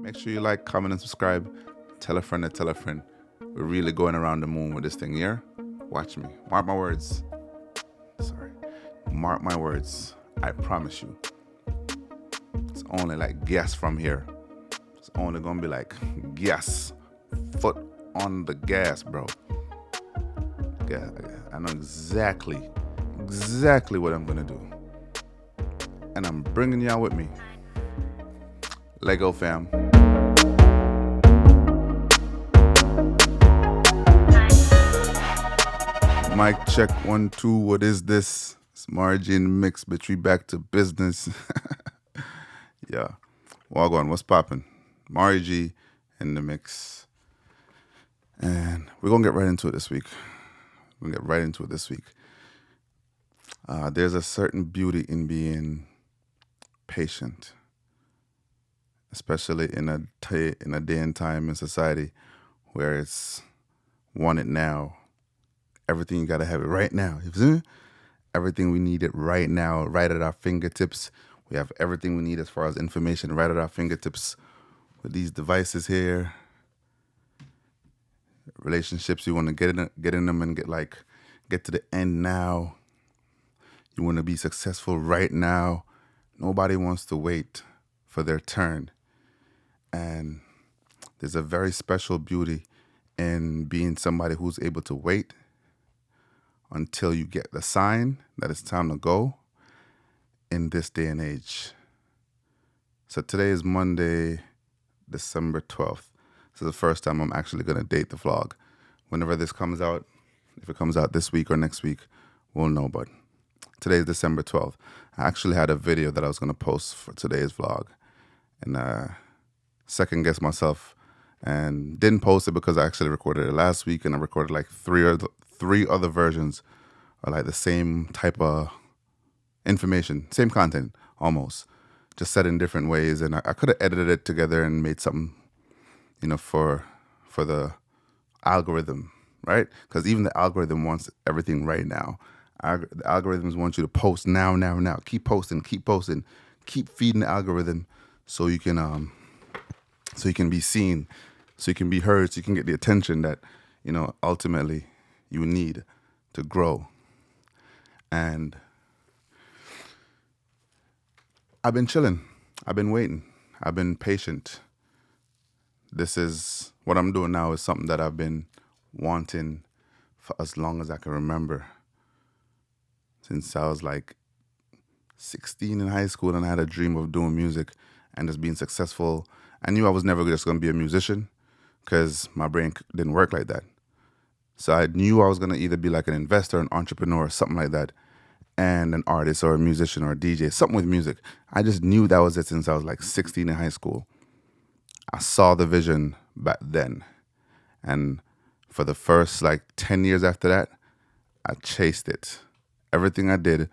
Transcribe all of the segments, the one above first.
Make sure you like, comment, and subscribe. Tell a friend to tell a friend. We're really going around the moon with this thing here. Watch me. Mark my words. Sorry. Mark my words. I promise you. It's only like gas from here. It's only gonna be like gas. Foot on the gas, bro. Yeah, I know exactly what I'm gonna do. And I'm bringing y'all with me. Lego fam. Mic check 1 2. What is this? It's Margie in the mix, but we back to business. Yeah. Wagwan, what's poppin'? Margie in the mix. And we're gonna get right into it this week. There's a certain beauty in being patient, especially in a day and time in society where it's want it now. Everything you gotta have it right now. You see? Everything we need it right now, right at our fingertips. We have everything we need as far as information right at our fingertips with these devices here. Relationships, you want to get in them and get to the end now. You want to be successful right now. Nobody wants to wait for their turn. And there's a very special beauty in being somebody who's able to wait until you get the sign that it's time to go in this day and age. So today is Monday, December 12th. This is the first time I'm actually going to date the vlog. Whenever this comes out, if it comes out this week or next week, we'll know. But today is December 12th. I actually had a video that I was going to post for today's vlog. And second guessed myself and didn't post it because I actually recorded it last week. And I recorded like three other versions of like the same type of information, same content almost, just said in different ways. And I could have edited it together and made something, for the algorithm, right? Because even the algorithm wants everything right now. The algorithms want you to post now. Keep posting, keep feeding the algorithm so you can be seen, so you can be heard, so you can get the attention that ultimately you need to grow. And I've been chilling. I've been waiting. I've been patient. This is what I'm doing now is something that I've been wanting for as long as I can remember. Since I was like 16 in high school, and I had a dream of doing music and just being successful. I knew I was never just going to be a musician because my brain didn't work like that. So I knew I was going to either be like an investor, an entrepreneur, something like that, and an artist or a musician or a DJ, something with music. I just knew that was it since I was like 16 in high school. I saw the vision back then. And for the first like 10 years after that, I chased it. Everything I did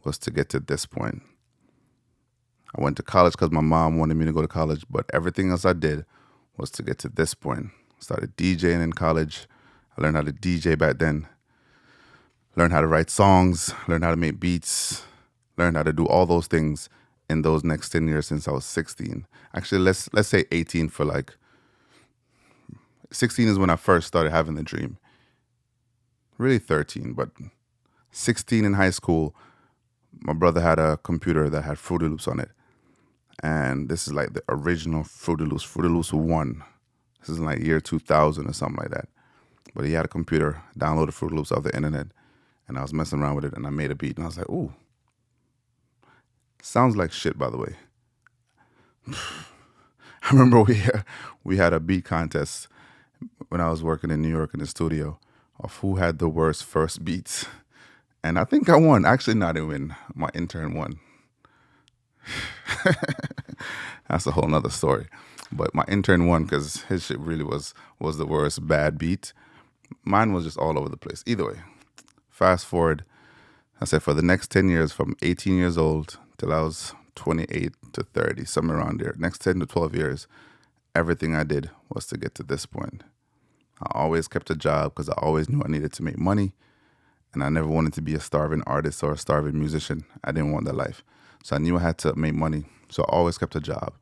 was to get to this point. I went to college because my mom wanted me to go to college, but everything else I did was to get to this point. Started DJing in college. I learned how to DJ back then. Learned how to write songs, learned how to make beats, learned how to do all those things in those next 10 years since I was 16. Actually, let's say 18 for like, 16 is when I first started having the dream. Really 13, but 16 in high school, my brother had a computer that had Fruity Loops on it. And this is like the original Fruity Loops 1. This is in like year 2000 or something like that. But he had a computer, downloaded Fruity Loops off the internet, and I was messing around with it, and I made a beat, and I was like, ooh. Sounds like shit, by the way. I remember we had a beat contest when I was working in New York in the studio of who had the worst first beats. And I think I won. Actually, no, I didn't win. My intern won. That's a whole nother story. But my intern won because his shit really was the worst bad beat. Mine was just all over the place. Either way, fast forward, I said for the next 10 years, from 18 years old till I was 28 to 30, somewhere around there, next 10 to 12 years, everything I did was to get to this point. I always kept a job because I always knew I needed to make money, and I never wanted to be a starving artist or a starving musician. I didn't want that life. So I knew I had to make money, so I always kept a job.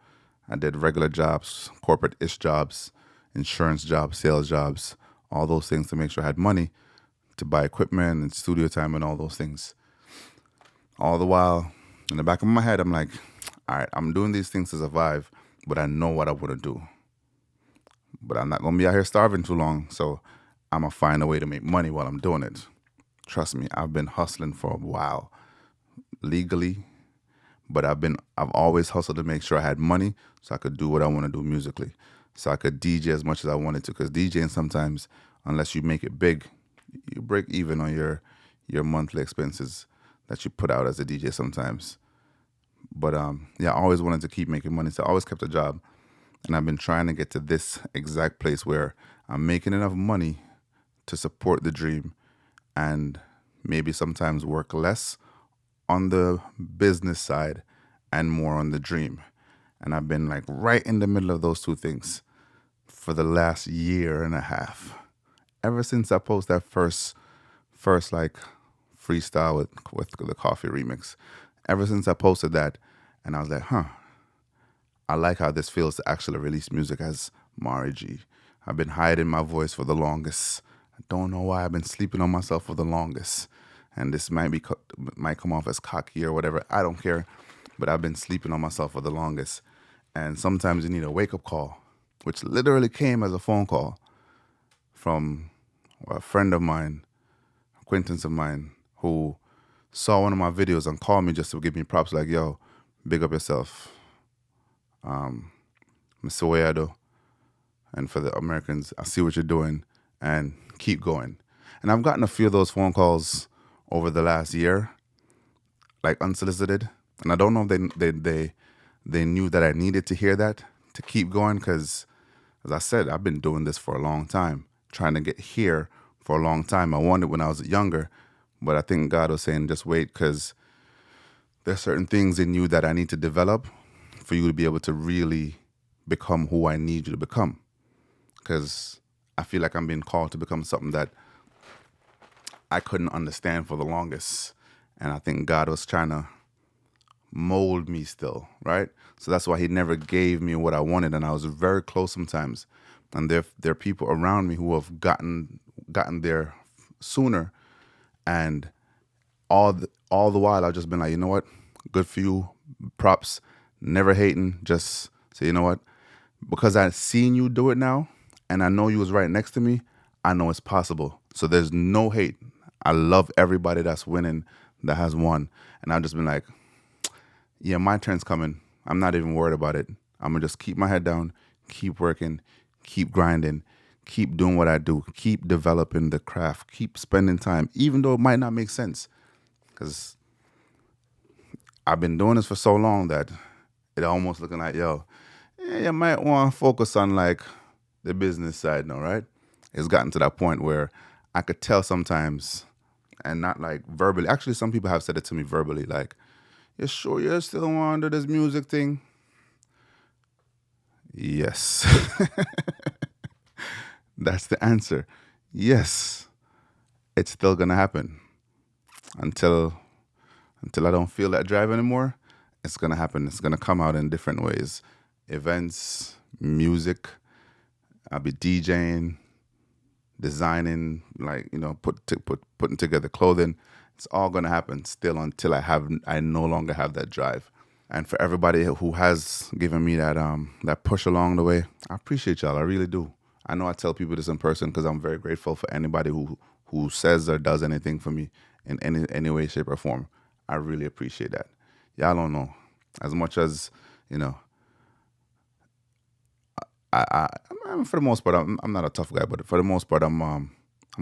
I did regular jobs, corporate-ish jobs, insurance jobs, sales jobs, all those things to make sure I had money to buy equipment and studio time and all those things. All the while, in the back of my head, I'm like, all right, I'm doing these things to survive, but I know what I want to do. But I'm not going to be out here starving too long, so I'm going to find a way to make money while I'm doing it. Trust me, I've been hustling for a while, legally, but I've always hustled to make sure I had money so I could do what I want to do musically. So I could DJ as much as I wanted to, because DJing sometimes, unless you make it big, you break even on your monthly expenses that you put out as a DJ sometimes. But yeah, I always wanted to keep making money, so I always kept a job. And I've been trying to get to this exact place where I'm making enough money to support the dream and maybe sometimes work less on the business side and more on the dream. And I've been like right in the middle of those two things for the last year and a half. Ever since I posted that first like freestyle with the coffee remix. Ever since I posted that, and I was like, I like how this feels to actually release music as Mari G. I've been hiding my voice for the longest. I don't know why I've been sleeping on myself for the longest. And this might come off as cocky or whatever. I don't care. But I've been sleeping on myself for the longest. And sometimes you need a wake-up call, which literally came as a phone call from a friend of mine, acquaintance of mine, who saw one of my videos and called me just to give me props like, yo, big up yourself. Mr. And for the Americans, I see what you're doing and keep going. And I've gotten a few of those phone calls over the last year, like unsolicited. And I don't know if they knew that I needed to hear that to keep going, because, as I said, I've been doing this for a long time, trying to get here for a long time. I wanted when I was younger, but I think God was saying, just wait, because there's certain things in you that I need to develop for you to be able to really become who I need you to become. Because I feel like I'm being called to become something that I couldn't understand for the longest. And I think God was trying to mold me still, right? So that's why he never gave me what I wanted. And I was very close sometimes. And there are people around me who have gotten there sooner. And all the while I've just been like, you know what? Good for you. Props. Never hating. Just say, you know what? Because I've seen you do it now, and I know you was right next to me, I know it's possible. So there's no hate. I love everybody that's winning, that has won. And I've just been like, yeah, my turn's coming. I'm not even worried about it. I'm going to just keep my head down, keep working, keep grinding, keep doing what I do, keep developing the craft, keep spending time, even though it might not make sense. Because I've been doing this for so long that it almost looking like, yo, you might want to focus on like the business side now, right? It's gotten to that point where I could tell sometimes, and not like verbally. Actually, some people have said it to me verbally, like, you sure you still want to do this music thing? Yes. That's the answer. Yes. It's still going to happen. Until I don't feel that drive anymore, it's going to happen. It's going to come out in different ways. Events, music, I'll be DJing, designing, like, putting together clothing. It's all going to happen still until I no longer have that drive. And for everybody who has given me that push along the way, I appreciate y'all. I really do. I know I tell people this in person because I'm very grateful for anybody who says or does anything for me in any way, shape, or form. I really appreciate that. Y'all don't know. As much as, for the most part, I'm not a tough guy, but for the most part, I'm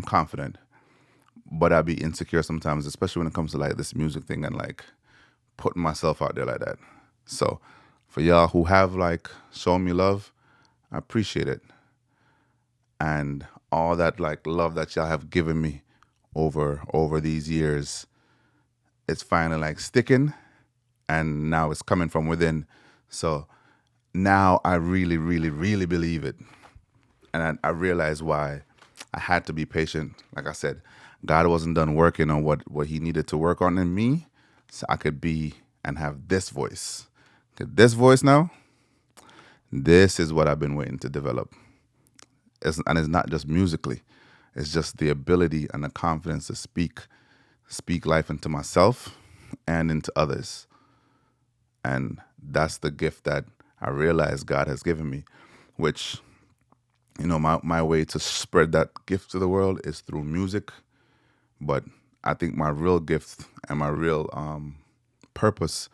confident. But I be insecure sometimes, especially when it comes to like this music thing and like putting myself out there like that. So for y'all who have like shown me love, I appreciate it. And all that like love that y'all have given me over these years, it's finally like sticking, and now it's coming from within. So now I really, really, really believe it. And I realize why I had to be patient. Like I said, God wasn't done working on what he needed to work on in me, so I could be and have this voice. This voice now, This is what I've been waiting to develop. And it's not just musically. It's just the ability and the confidence to speak life into myself and into others. And that's the gift that I realize God has given me, which, my way to spread that gift to the world is through music. But I think my real gift and my real purpose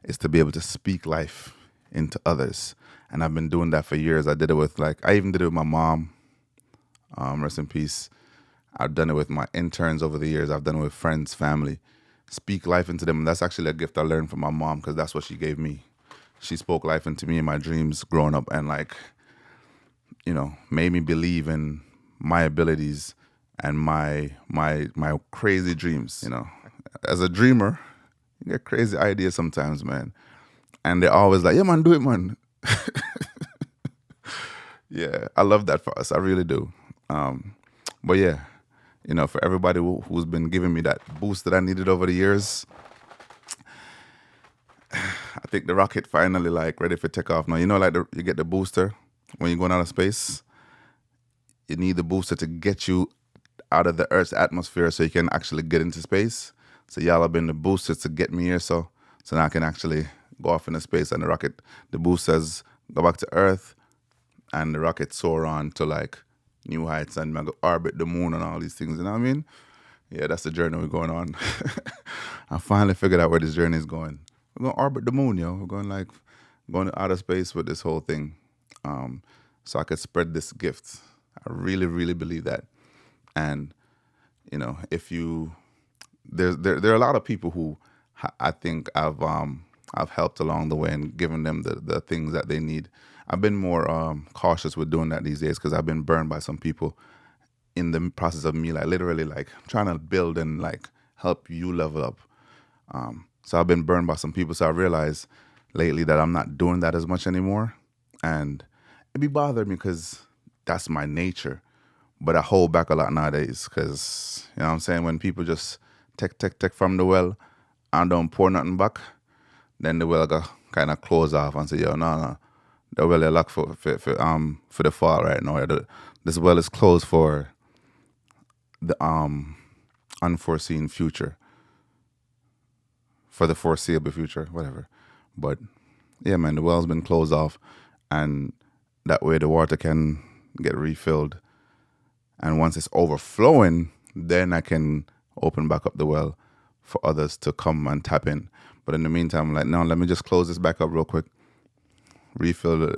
is to be able to speak life into others. And I've been doing that for years. I did it with I even did it with my mom, rest in peace. I've done it with my interns over the years. I've done it with friends, family. Speak life into them. And that's actually a gift I learned from my mom because that's what she gave me. She spoke life into me in my dreams growing up and made me believe in my abilities and my crazy dreams. As a dreamer, you get crazy ideas sometimes, man. And they're always like, yeah, man, do it, man. Yeah, I love that for us. I really do. But yeah, for everybody who's been giving me that boost that I needed over the years, I think the rocket finally ready for takeoff now. You get the booster when you're going out of space. You need the booster to get you out of the Earth's atmosphere so you can actually get into space. So y'all have been the boosters to get me here, so now I can actually go off into space and the boosters go back to Earth and the rocket soar on to new heights and orbit the moon and all these things. You know what I mean? Yeah, that's the journey we're going on. I finally figured out where this journey is going. We're going to orbit the moon, yo. We're going to outer space with this whole thing. So I could spread this gift. I really, really believe that. And, if you, there are a lot of people who I think I've helped along the way and given them the things that they need. I've been more cautious with doing that these days because I've been burned by some people in the process of me literally trying to build and help you level up. So I've been burned by some people. So I realized lately that I'm not doing that as much anymore, and it be bothering me because that's my nature. But I hold back a lot nowadays because you know what I'm saying, when people just take from the well and don't pour nothing back, then the well got kind of close off and say, yo, no, the well is locked for the fall right now. This well is closed for the unforeseen future, for the foreseeable future, whatever. But yeah, man, the well's been closed off, and that way the water can get refilled. And once it's overflowing, then I can open back up the well for others to come and tap in. But in the meantime, no, let me just close this back up real quick. Refill the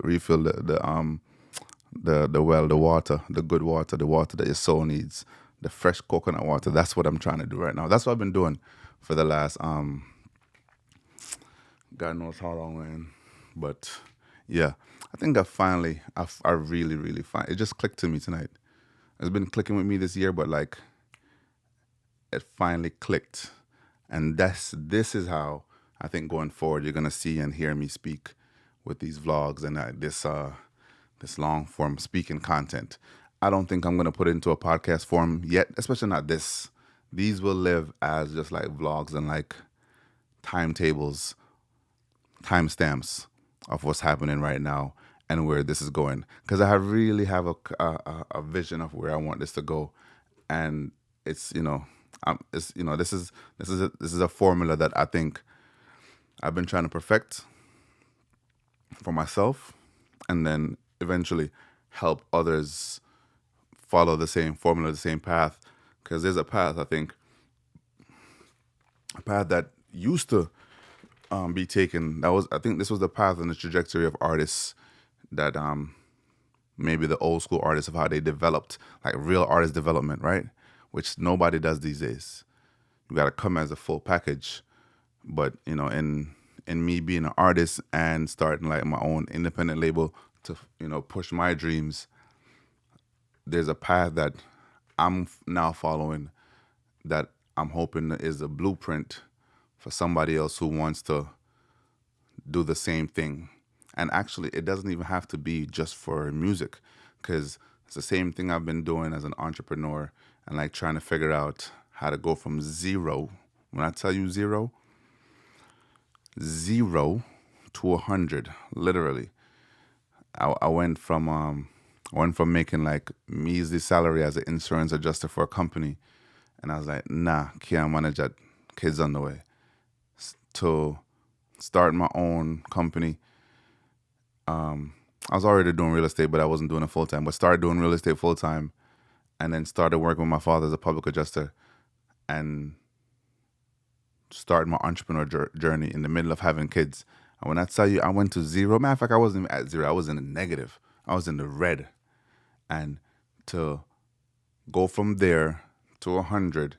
well, the water, the good water, the water that your soul needs, the fresh coconut water. That's what I'm trying to do right now. That's what I've been doing for the last God knows how long, man. But yeah, I think I really, really find it just clicked to me tonight. It's been clicking with me this year, but it finally clicked. And this is how I think going forward you're gonna see and hear me speak with these vlogs and this long form speaking content. I don't think I'm gonna put it into a podcast form yet, especially not this. These will live as just vlogs and timetables, timestamps of what's happening right now and where this is going. Because I really have a vision of where I want this to go, and it's this is a formula that I think I've been trying to perfect for myself, and then eventually help others follow the same formula, the same path. Because there's a path, I think, a path that used to be taken. I think this was the path and the trajectory of artists that maybe the old school artists of how they developed, real artist development, right? Which nobody does these days. You got to come as a full package. But in me being an artist and starting my own independent label to push my dreams, there's a path that I'm now following that I'm hoping is a blueprint for somebody else who wants to do the same thing. And actually, it doesn't even have to be just for music, because it's the same thing I've been doing as an entrepreneur and trying to figure out how to go from zero. When I tell you zero to 100, literally. I went from making like measly salary as an insurance adjuster for a company, and I was like, nah, can't manage that. Kids on the way. To start my own company. I was already doing real estate, but I wasn't doing it full time. But started doing real estate full time, and then started working with my father as a public adjuster, and started my entrepreneur journey in the middle of having kids. And when I tell you, I went to zero. Matter of fact, I wasn't even at zero. I was in the negative. I was in the red. And to go from there to 100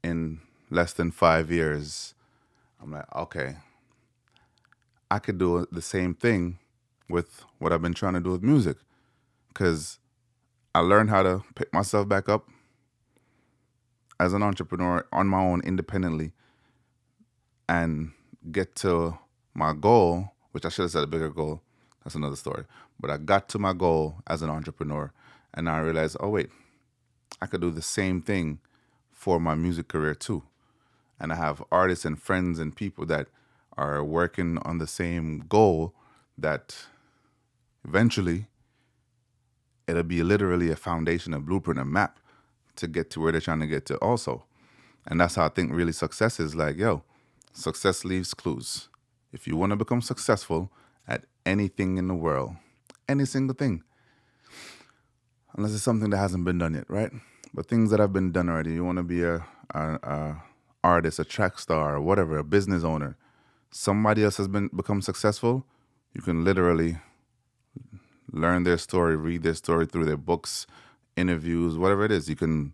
in less than 5 years, I'm like, okay, I could do the same thing with what I've been trying to do with music. Because I learned how to pick myself back up as an entrepreneur on my own independently and get to my goal, which I should have said a bigger goal. That's another story. But I got to my goal as an entrepreneur, and I realized, oh, wait, I could do the same thing for my music career too. And I have artists and friends and people that are working on the same goal that eventually it'll be literally a foundation, a blueprint, a map to get to where they're trying to get to also. And that's how I think really success is like, yo, success leaves clues. If you want to become successful at anything in the world, any single thing, unless it's something that hasn't been done yet, right? But things that have been done already, you want to be a artist, a track star, or whatever, a business owner. Somebody else has become successful. You can literally learn their story, read their story through their books, interviews, whatever it is. You can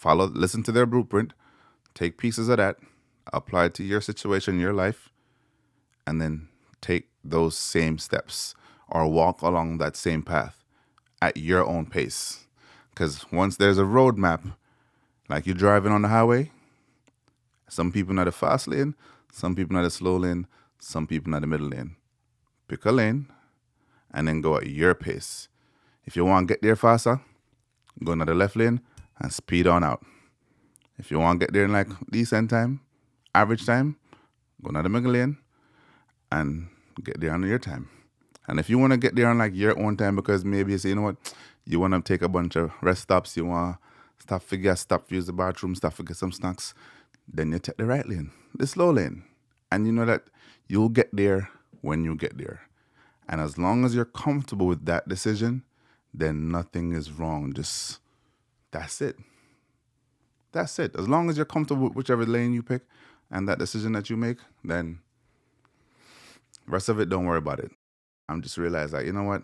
listen to their blueprint, take pieces of that, apply it to your situation, your life, and then take those same steps or walk along that same path at your own pace. Because once there's a roadmap, like you're driving on the highway, some people know the fast lane, some people know the slow lane, some people know the middle lane. Pick a lane and then go at your pace. If you want to get there faster, go into the left lane and speed on out. If you want to get there in like decent time, average time, go into the middle lane and get there on your time. And if you want to get there on like your own time because maybe you say, you know what, you want to take a bunch of rest stops, you want to stop for gas, stop to use the bathroom, stop for get some snacks, then you take the right lane, the slow lane. And you know that you'll get there when you get there. And as long as you're comfortable with that decision, then nothing is wrong. Just, that's it. That's it. As long as you're comfortable with whichever lane you pick and that decision that you make, then rest of it, don't worry about it. I'm just realized that, you know what?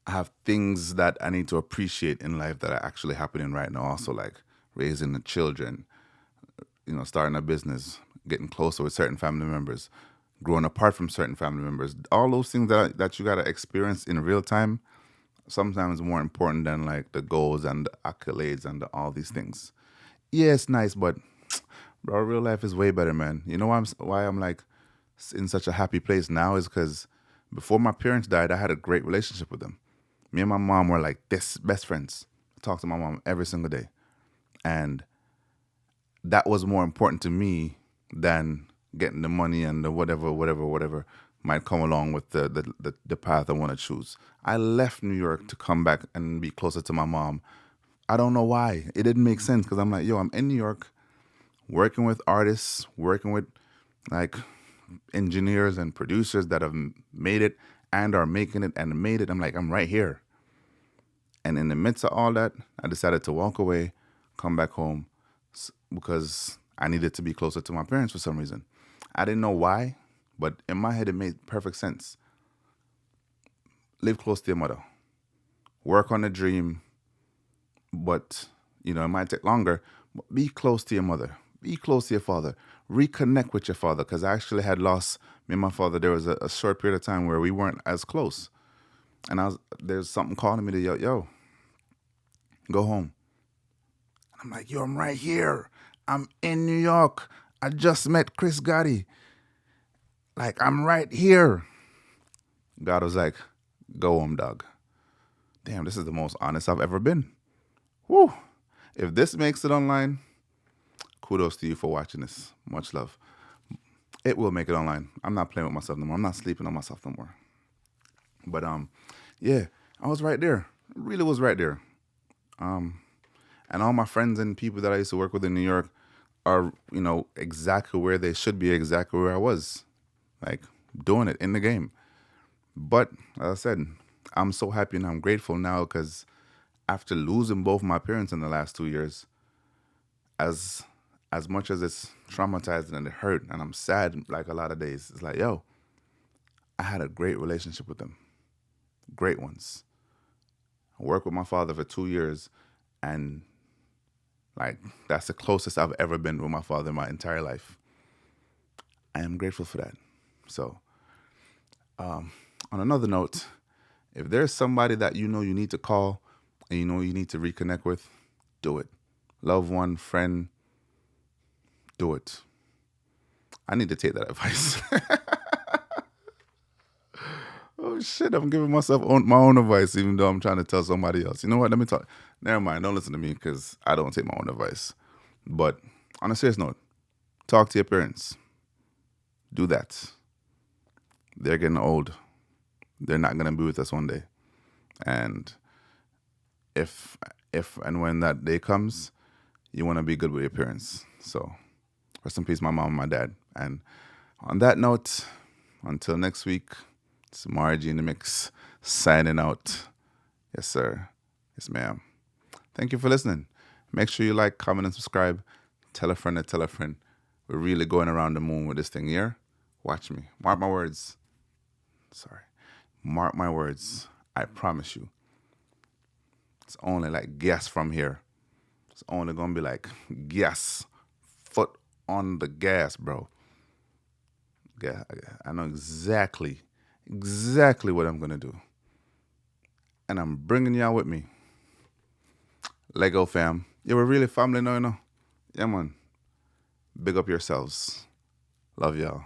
I have things that I need to appreciate in life that are actually happening right now. Also, like raising the children, starting a business, getting closer with certain family members, growing apart from certain family members. All those things that you got to experience in real time, sometimes more important than like the goals and the accolades and all these things. Yeah, it's nice, but bro, real life is way better, man. You know why I'm like in such a happy place now is because before my parents died, I had a great relationship with them. Me and my mom were like this best friends. I talk to my mom every single day. And that was more important to me than getting the money and the whatever might come along with the path I want to choose. I left New York to come back and be closer to my mom. I don't know why. It didn't make sense because I'm like, yo, I'm in New York working with artists, working with like engineers and producers that have made it and are making it and made it. I'm like, I'm right here. And in the midst of all that, I decided to walk away, come back home because I needed to be closer to my parents for some reason. I didn't know why, but in my head, it made perfect sense. Live close to your mother. Work on a dream, but, it might take longer. But be close to your mother. Be close to your father. Reconnect with your father, because I actually had lost me and my father. There was a short period of time where we weren't as close. And there's something calling me to, yo, go home. And I'm like, yo, I'm right here. I'm in New York. I just met Chris Gotti. Like, I'm right here. God was like, go home, dog. Damn, this is the most honest I've ever been. Woo. If this makes it online, kudos to you for watching this. Much love. It will make it online. I'm not playing with myself no more. I'm not sleeping on myself no more. But yeah, I was right there. Really was right there. And all my friends and people that I used to work with in New York are, exactly where they should be, exactly where I was, like doing it in the game. But as I said, I'm so happy and I'm grateful now because after losing both my parents in the last 2 years, as as much as it's traumatizing and it hurt and I'm sad like a lot of days, it's like, yo, I had a great relationship with them, great ones. I worked with my father for 2 years, and like that's the closest I've ever been with my father in my entire life. I am grateful for that. So, on another note, if there's somebody that you know you need to call and you know you need to reconnect with, do it. Loved one, friend, do it. I need to take that advice. Oh shit, I'm giving myself my own advice even though I'm trying to tell somebody else. You know what? Let me talk. Never mind. Don't listen to me because I don't take my own advice. But on a serious note, talk to your parents. Do that. They're getting old. They're not gonna be with us one day. And if if and when that day comes, you want to be good with your parents. So rest in peace, my mom and my dad. And on that note, until next week, it's Margie in the mix signing out. Yes, sir. Yes, ma'am. Thank you for listening. Make sure you like, comment, and subscribe. Tell a friend to tell a friend. We're really going around the moon with this thing here. Watch me. Mark my words. Sorry. Mark my words. I promise you. It's only like gas from here. It's only going to be like gas. Foot on the gas, bro. Yeah, I know exactly what I'm going to do. And I'm bringing y'all with me. Lego fam. Yeah, we're really family now, you know. Yeah, man. Big up yourselves. Love y'all.